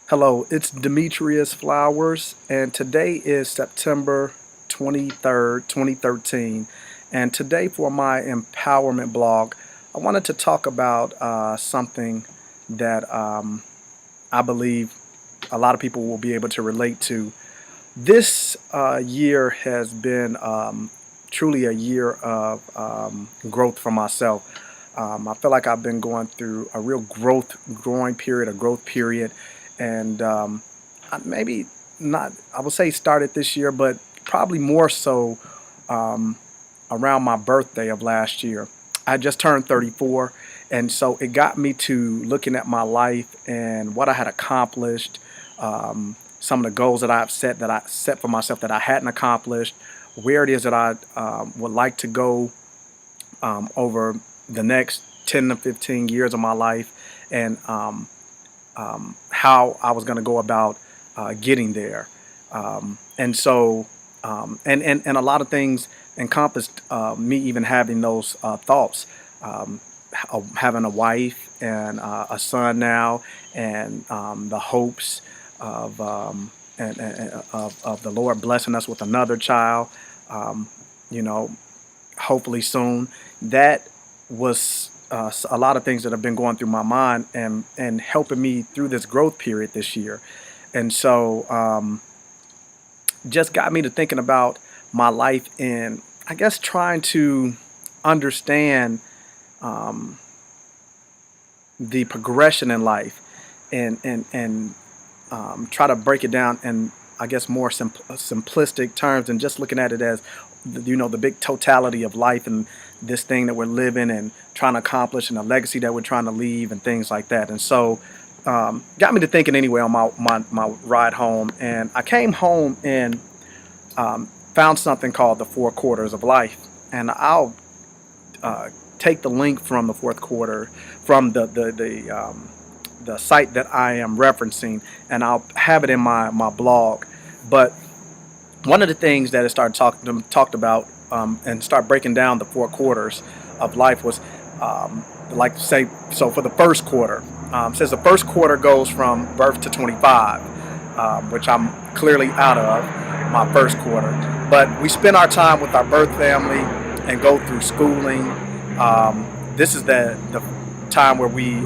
Hello, it's Demetrius Flowers, and today is September 23rd, 2013. And today, for my empowerment blog, I wanted to talk about something that I believe a lot of people will be able to relate to. This year has been truly a year of growth for myself. I feel like I've been going through a real growing period, a growth period, and maybe not, I would say started this year, but probably more so um, around my birthday of last year. I just turned 34, and so it got me to looking at my life and what I had accomplished, some of the goals that I set for myself that I hadn't accomplished, where it is that I would like to go over the next 10 to 15 years of my life, and how I was going to go about getting there. And a lot of things encompassed me even having those thoughts. Um, Having a wife and a son now, and the hopes of, of the Lord blessing us with another child, um, you know, hopefully soon. That was a lot of things that have been going through my mind and helping me through this growth period this year. And so just got me to thinking about my life and I guess trying to understand um, the progression in life and try to break it down in I guess more simplistic terms and just looking at it as the big totality of life and this thing that we're living and trying to accomplish and the legacy that we're trying to leave and things like that. And so got me to thinking anyway on my ride home, and I came home and found something called the four quarters of life. And I'll uh, take the link from the fourth quarter from the site that I am referencing, and I'll have it in my blog. But one of the things that it started talked about and start breaking down the four quarters of life was like say so for the first quarter, says the first quarter goes from birth to 25, which I'm clearly out of my first quarter. But we spend our time with our birth family and go through schooling. This is the time where we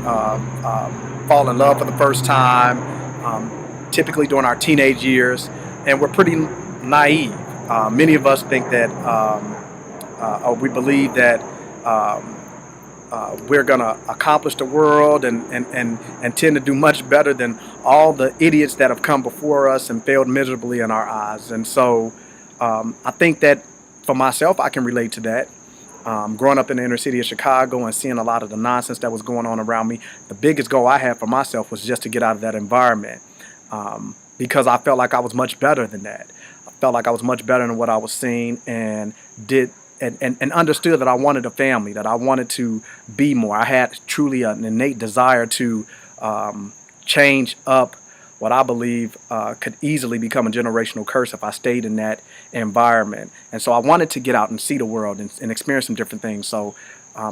fall in love for the first time, typically during our teenage years, and we're pretty naive. Many of us think that, or we believe that we're going to accomplish the world and tend to do much better than all the idiots that have come before us and failed miserably in our eyes. And so I think that for myself, I can relate to that. Growing up in the inner city of Chicago and seeing a lot of the nonsense that was going on around me, the biggest goal I had for myself was just to get out of that environment, because I felt like I was much better than that. I felt like I was much better than what I was seeing, and did and understood that I wanted a family, that I wanted to be more. I had truly an innate desire to change up what I believe could easily become a generational curse if I stayed in that environment. And so I wanted to get out and see the world and experience some different things. So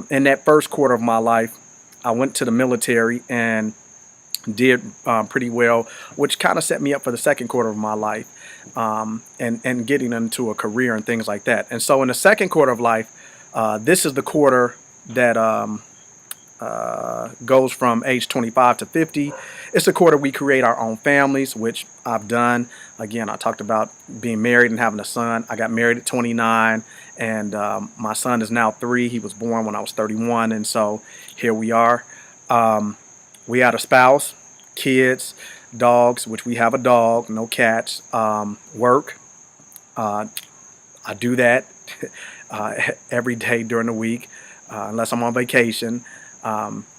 in that first quarter of my life, I went to the military and did pretty well, which kind of set me up for the second quarter of my life, and getting into a career and things like that. And so in the second quarter of life, this is the quarter that goes from age 25 to 50. It's a quarter we create our own families, which I've done. Again, I talked about being married and having a son. I got married at 29, and my son is now 3. He was born when I was 31, and so here we are. We had a spouse, kids, dogs, which we have a dog, no cats. Work, uh, I do that every day during the week, unless I'm on vacation.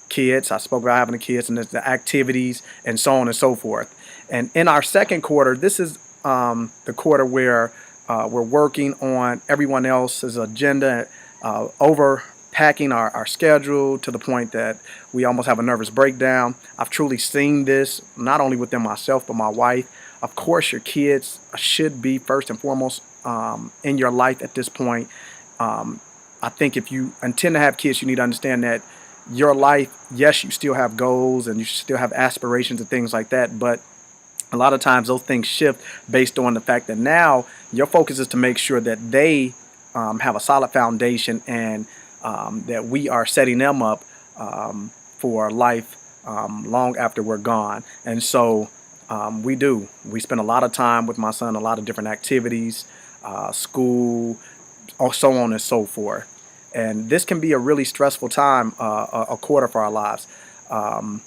Kids, I spoke about having the kids and the activities and so on and so forth. And in our second quarter, this is the quarter where we're working on everyone else's agenda, overpacking our schedule to the point that we almost have a nervous breakdown. I've truly seen this not only within myself, but my wife. Of course, your kids should be first and foremost in your life at this point. Um, I think if you intend to have kids, you need to understand that your life, yes, you still have goals and you still have aspirations and things like that, but A lot of times those things shift based on the fact that now your focus is to make sure that they have a solid foundation, and that we are setting them up for life long after we're gone. And so we spend a lot of time with my son, a lot of different activities, school, or so on and so forth. And this can be a really stressful time, a quarter for our lives. Um,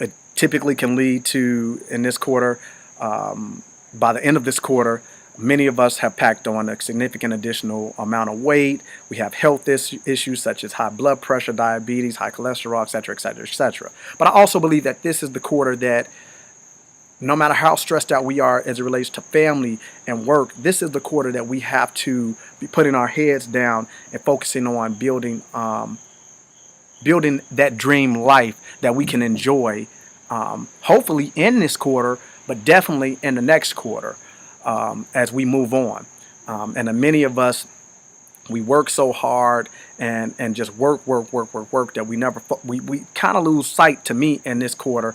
it typically can lead to, in this quarter, by the end of this quarter, many of us have packed on a significant additional amount of weight. We have health issues such as high blood pressure, diabetes, high cholesterol, et cetera, et cetera, et cetera. But I also believe that this is the quarter that, no matter how stressed out we are as it relates to family and work, this is the quarter that we have to be putting our heads down and focusing on building that dream life that we can enjoy, hopefully in this quarter, but definitely in the next quarter, as we move on. And many of us, we work so hard and just work that we kind of lose sight, to me, in this quarter,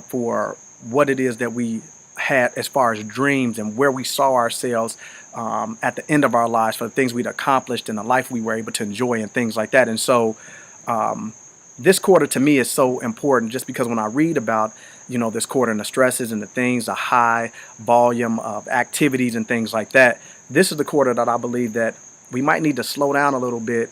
for what it is that we had as far as dreams and where we saw ourselves at the end of our lives, for the things we'd accomplished and the life we were able to enjoy and things like that. And so this quarter to me is so important, just because when I read about, this quarter and the stresses and the things, the high volume of activities and things like that, this is the quarter that I believe that we might need to slow down a little bit,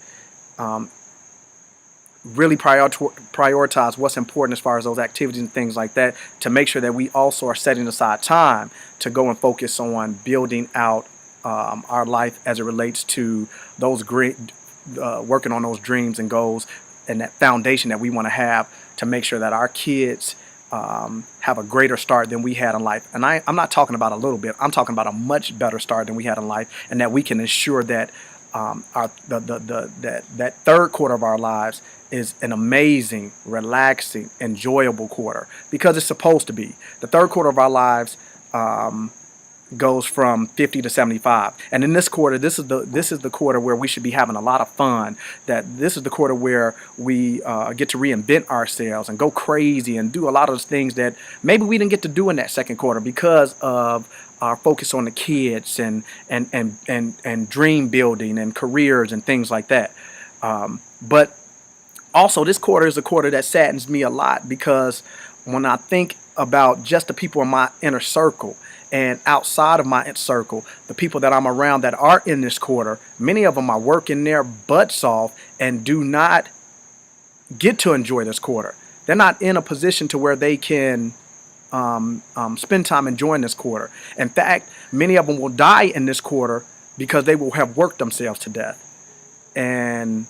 really prioritize what's important as far as those activities and things like that, to make sure that we also are setting aside time to go and focus on building out our life as it relates to those great, working on those dreams and goals, and that foundation that we want to have, to make sure that our kids have a greater start than we had in life. And I'm not talking about a little bit. I'm talking about a much better start than we had in life, and that we can ensure that that third quarter of our lives is an amazing, relaxing, enjoyable quarter, because it's supposed to be. The third quarter of our lives goes from 50 to 75, and in this quarter, this is the quarter where we should be having a lot of fun. That this is the quarter where we get to reinvent ourselves and go crazy and do a lot of those things that maybe we didn't get to do in that second quarter because of our focus on the kids and dream building and careers and things like that. But also, this quarter is a quarter that saddens me a lot, because when I think about just the people in my inner circle and outside of my inner circle, the people that I'm around that are in this quarter, many of them are working their butts off and do not get to enjoy this quarter. They're not in a position to where they can spend time enjoying this quarter. In fact, many of them will die in this quarter because they will have worked themselves to death. And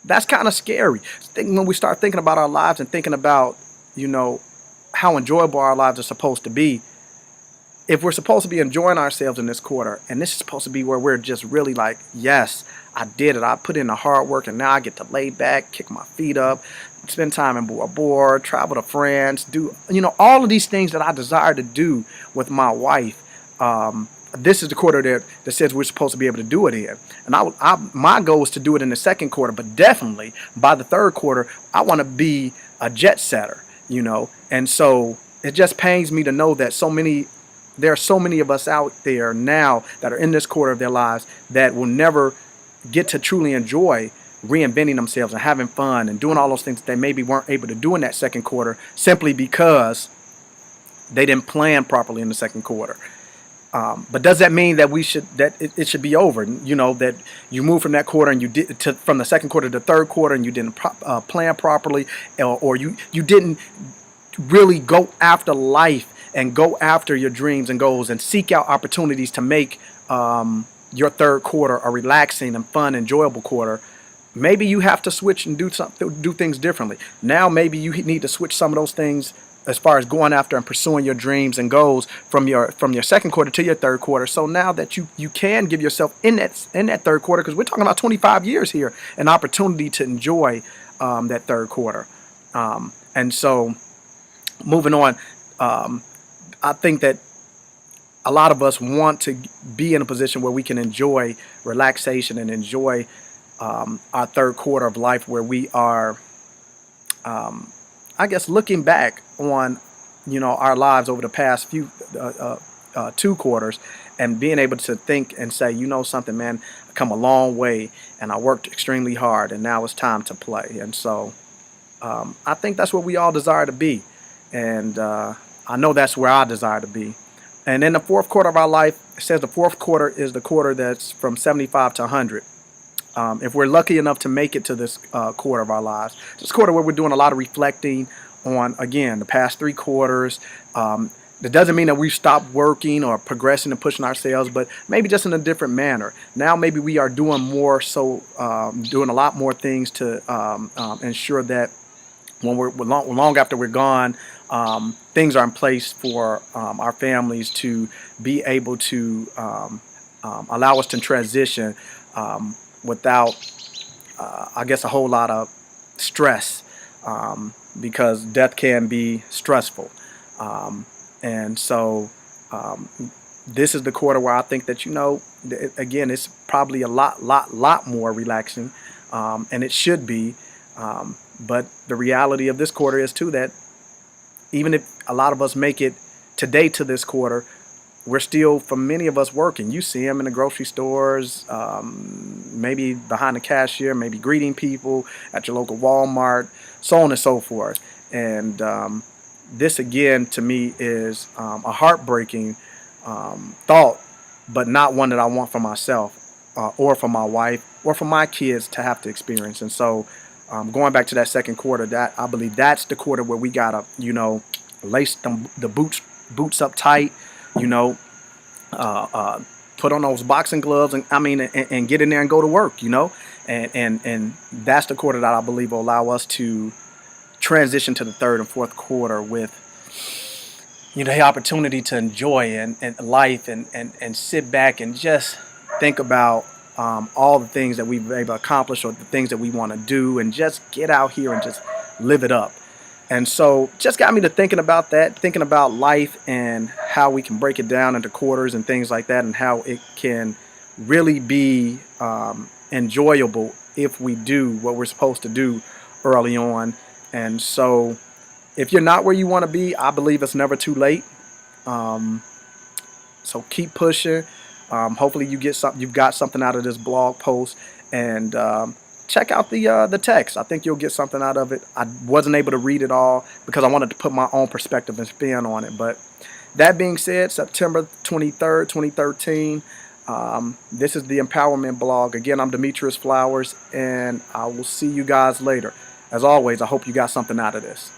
that's kind of scary. When we start thinking about our lives and thinking about, how enjoyable our lives are supposed to be, if we're supposed to be enjoying ourselves in this quarter, and this is supposed to be where we're just really like, yes, I did it. I put in the hard work, and now I get to lay back, kick my feet up, spend time in Bora Bora, travel to France, do, all of these things that I desire to do with my wife. This is the quarter that says we're supposed to be able to do it in. And my goal is to do it in the second quarter, but definitely by the third quarter, I want to be a jet setter, And so it just pains me to know that there are so many of us out there now that are in this quarter of their lives that will never get to truly enjoy reinventing themselves and having fun and doing all those things that they maybe weren't able to do in that second quarter, simply because they didn't plan properly in the second quarter. But does that mean that it should be over? That you move from that quarter and from the second quarter to the third quarter, and you didn't plan properly, or you didn't really go after life and go after your dreams and goals and seek out opportunities to make your third quarter a relaxing and fun, enjoyable quarter. Maybe you have to switch and do things differently. Now maybe you need to switch some of those things as far as going after and pursuing your dreams and goals from your second quarter to your third quarter. So now that you can give yourself in that third quarter, because we're talking about 25 years here, an opportunity to enjoy that third quarter. And so moving on, I think that a lot of us want to be in a position where we can enjoy relaxation and enjoy our third quarter of life, where we are, I guess, looking back on, our lives over the past few 2 quarters, and being able to think and say, something, man, I come a long way, and I worked extremely hard, and now it's time to play. And so I think that's what we all desire to be, and I know that's where I desire to be. And in the fourth quarter of our life, it says the fourth quarter is the quarter that's from 75 to 100. If we're lucky enough to make it to this quarter of our lives, this quarter where we're doing a lot of reflecting on, again, the past 3 quarters. That doesn't mean that we've stopped working or progressing and pushing ourselves, but maybe just in a different manner. Now maybe we are doing more, so doing a lot more things to ensure that when we're long after we're gone, things are in place for our families to be able to allow us to transition without, I guess, a whole lot of stress, because death can be stressful. And so this is the quarter where I think that, again, it's probably a lot more relaxing, and it should be. But the reality of this quarter is too that even if a lot of us make it today to this quarter, we're still, for many of us, working. You see them in the grocery stores, maybe behind the cashier, maybe greeting people at your local Walmart, so on and so forth. And this, again, to me is a heartbreaking thought, but not one that I want for myself, or for my wife, or for my kids to have to experience. And so going back to that second quarter, that I believe that's the quarter where we gotta, lace the boots up tight, put on those boxing gloves, and get in there and go to work, and that's the quarter that I believe will allow us to transition to the third and fourth quarter with, the opportunity to enjoy and life, and sit back and just think about all the things that we've been able to accomplish, or the things that we want to do, and just get out here and just live it up. And so just got me to thinking about that, thinking about life and how we can break it down into quarters and things like that, and how it can really be enjoyable if we do what we're supposed to do early on. And so if you're not where you want to be, I believe it's never too late. So keep pushing. Hopefully you've got something out of this blog post, and check out the text. I think you'll get something out of it. I wasn't able to read it all because I wanted to put my own perspective and spin on it. But that being said, September 23rd, 2013, this is the Empowerment Blog. Again, I'm Demetrius Flowers, and I will see you guys later. As always, I hope you got something out of this.